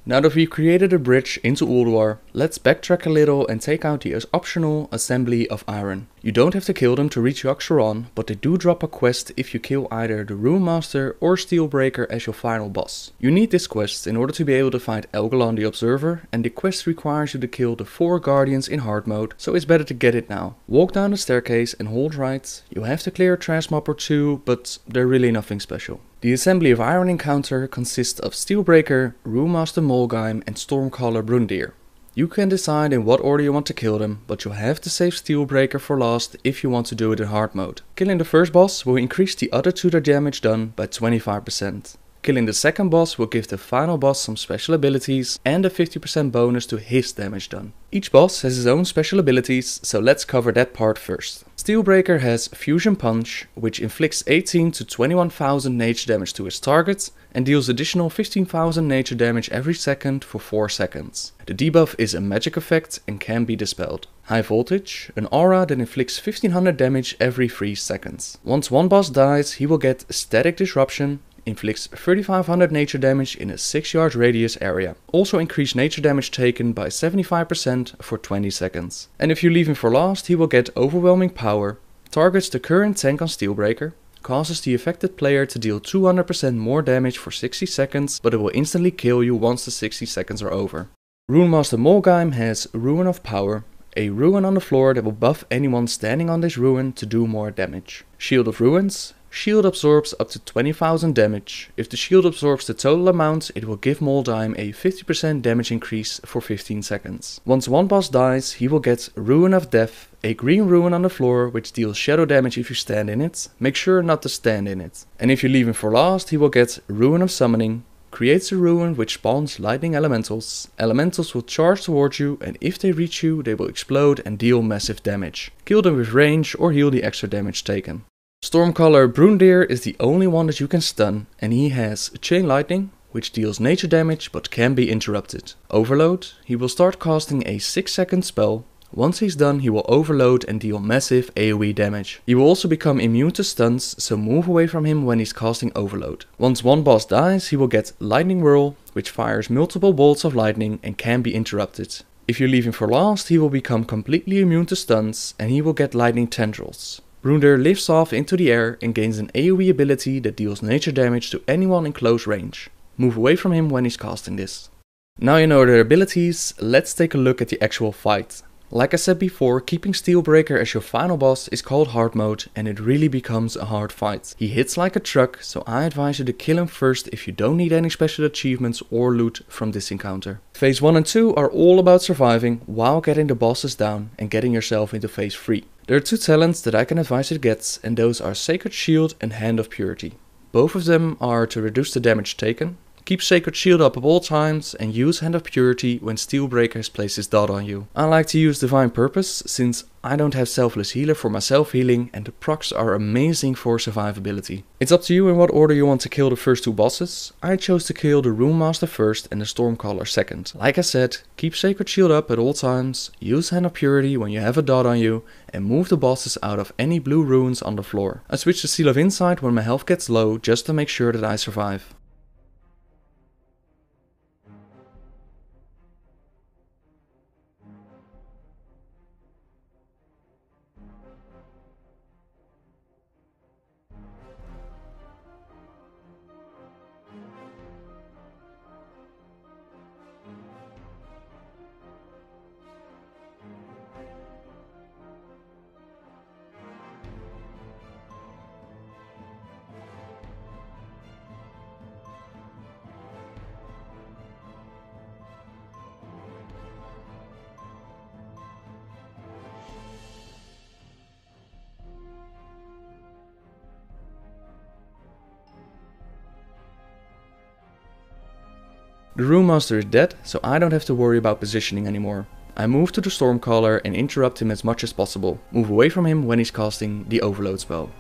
Now that we've created a bridge into Ulduar, let's backtrack a little and take out the optional Assembly of Iron. You don't have to kill them to reach Yogg-Saron, but they do drop a quest if you kill either the Rune Master or Steelbreaker as your final boss. You need this quest in order to be able to fight Elgalon the Observer, and the quest requires you to kill the 4 guardians in hard mode, so it's better to get it now. Walk down the staircase and hold right. You have to clear a trash mob or 2, but they're really nothing special. The Assembly of Iron encounter consists of Steelbreaker, Rune Master Molgheim and Stormcaller Brundir. You can decide in what order you want to kill them, but you'll have to save Steelbreaker for last if you want to do it in hard mode. Killing the first boss will increase the other 2 damage done by 25%. Killing the second boss will give the final boss some special abilities and a 50% bonus to his damage done. Each boss has his own special abilities, so let's cover that part first. Steelbreaker has Fusion Punch, which inflicts 18 to 21,000 nature damage to its target and deals additional 15,000 nature damage every second for 4 seconds. The debuff is a magic effect and can be dispelled. High Voltage, an aura that inflicts 1500 damage every 3 seconds. Once one boss dies, he will get Static Disruption, inflicts 3500 nature damage in a 6 yard radius area. Also increase nature damage taken by 75% for 20 seconds. And if you leave him for last, he will get Overwhelming Power, targets the current tank on Steelbreaker, causes the affected player to deal 200% more damage for 60 seconds, but it will instantly kill you once the 60 seconds are over. Rune Master Molgheim has Ruin of Power, a ruin on the floor that will buff anyone standing on this ruin to do more damage. Shield of Ruins, shield absorbs up to 20,000 damage. If the shield absorbs the total amount, it will give Molgheim a 50% damage increase for 15 seconds. Once one boss dies, he will get Ruin of Death, a green ruin on the floor which deals shadow damage if you stand in it. Make sure not to stand in it. And if you leave him for last, he will get Ruin of Summoning, creates a ruin which spawns lightning elementals. Elementals will charge towards you, and if they reach you, they will explode and deal massive damage. Kill them with range or heal the extra damage taken. Stormcaller Brundir is the only one that you can stun, and he has Chain Lightning, which deals nature damage but can be interrupted. Overload, he will start casting a 6-second spell. Once he's done, he will overload and deal massive AoE damage. He will also become immune to stuns, so move away from him when he's casting Overload. Once one boss dies, he will get Lightning Whirl, which fires multiple bolts of lightning and can be interrupted. If you leave him for last, he will become completely immune to stuns, and he will get Lightning Tendrils. Brundir lifts off into the air and gains an AoE ability that deals nature damage to anyone in close range. Move away from him when he's casting this. Now you know their abilities, let's take a look at the actual fight. Like I said before, keeping Steelbreaker as your final boss is called hard mode, and it really becomes a hard fight. He hits like a truck, so I advise you to kill him first if you don't need any special achievements or loot from this encounter. Phase 1 and 2 are all about surviving while getting the bosses down and getting yourself into phase 3. There are 2 talents that I can advise you to get, and those are Sacred Shield and Hand of Purity. Both of them are to reduce the damage taken. Keep Sacred Shield up at all times and use Hand of Purity when Steelbreaker has placed his dot on you. I like to use Divine Purpose since I don't have Selfless Healer for my self healing, and the procs are amazing for survivability. It's up to you in what order you want to kill the first 2 bosses. I chose to kill the Rune Master first and the Stormcaller second. Like I said, keep Sacred Shield up at all times, use Hand of Purity when you have a dot on you, and move the bosses out of any blue runes on the floor. I switch to Seal of Insight when my health gets low just to make sure that I survive. The Rune Master is dead, so I don't have to worry about positioning anymore. I move to the Stormcaller and interrupt him as much as possible. Move away from him when he's casting the Overload spell.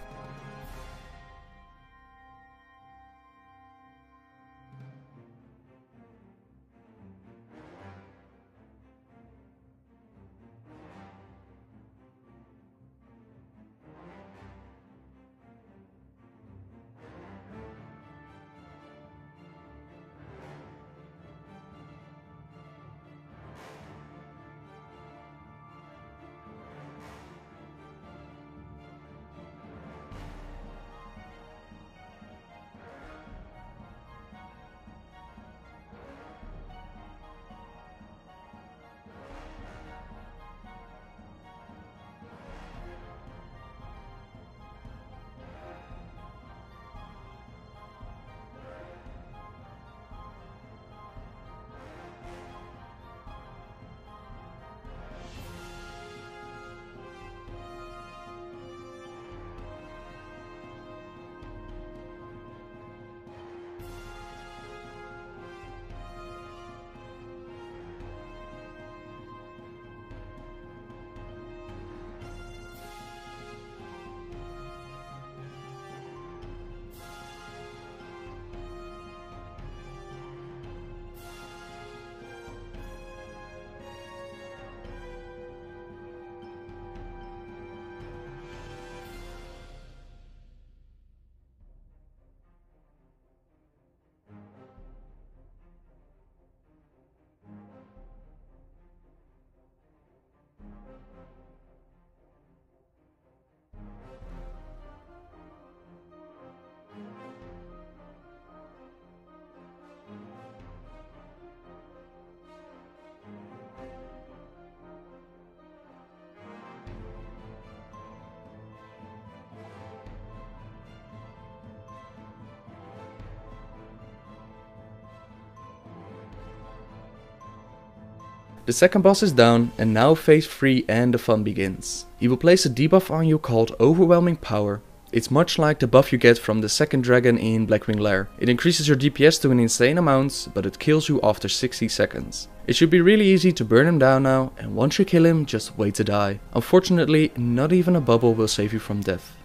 The second boss is down, and now phase 3 and the fun begins. He will place a debuff on you called Overwhelming Power. It's much like the buff you get from the second dragon in Blackwing Lair. It increases your DPS to an insane amount, but it kills you after 60 seconds. It should be really easy to burn him down now, and once you kill him, just wait to die. Unfortunately, not even a bubble will save you from death.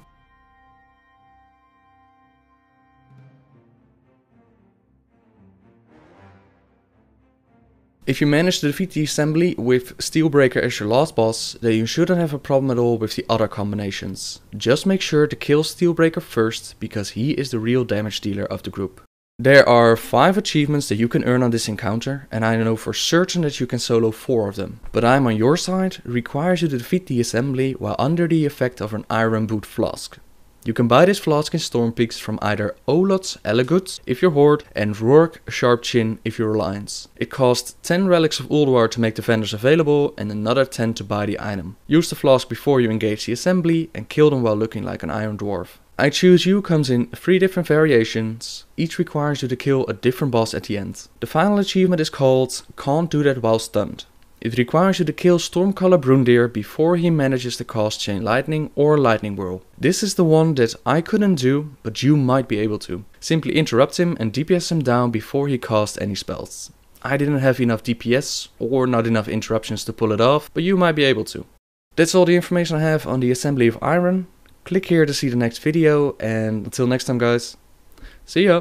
If you manage to defeat the assembly with Steelbreaker as your last boss, then you shouldn't have a problem at all with the other combinations. Just make sure to kill Steelbreaker first, because he is the real damage dealer of the group. There are 5 achievements that you can earn on this encounter, and I know for certain that you can solo 4 of them. But I'm on your side. It requires you to defeat the assembly while under the effect of an Iron Boot Flask. You can buy this flask in Storm Peaks from either Olot's Elegut if you're Horde and Rourke Sharpchin if you're Alliance. It costs 10 relics of Ulduar to make the vendors available and another 10 to buy the item. Use the flask before you engage the assembly and kill them while looking like an Iron Dwarf. I Choose You comes in 3 different variations, each requires you to kill a different boss at the end. The final achievement is called Can't Do That While Stunned. It requires you to kill Stormcaller Brundir before he manages to cast Chain Lightning or Lightning Whirl. This is the one that I couldn't do, but you might be able to. Simply interrupt him and DPS him down before he casts any spells. I didn't have enough DPS or not enough interruptions to pull it off, but you might be able to. That's all the information I have on the Assembly of Iron. Click here to see the next video, and until next time guys, see ya!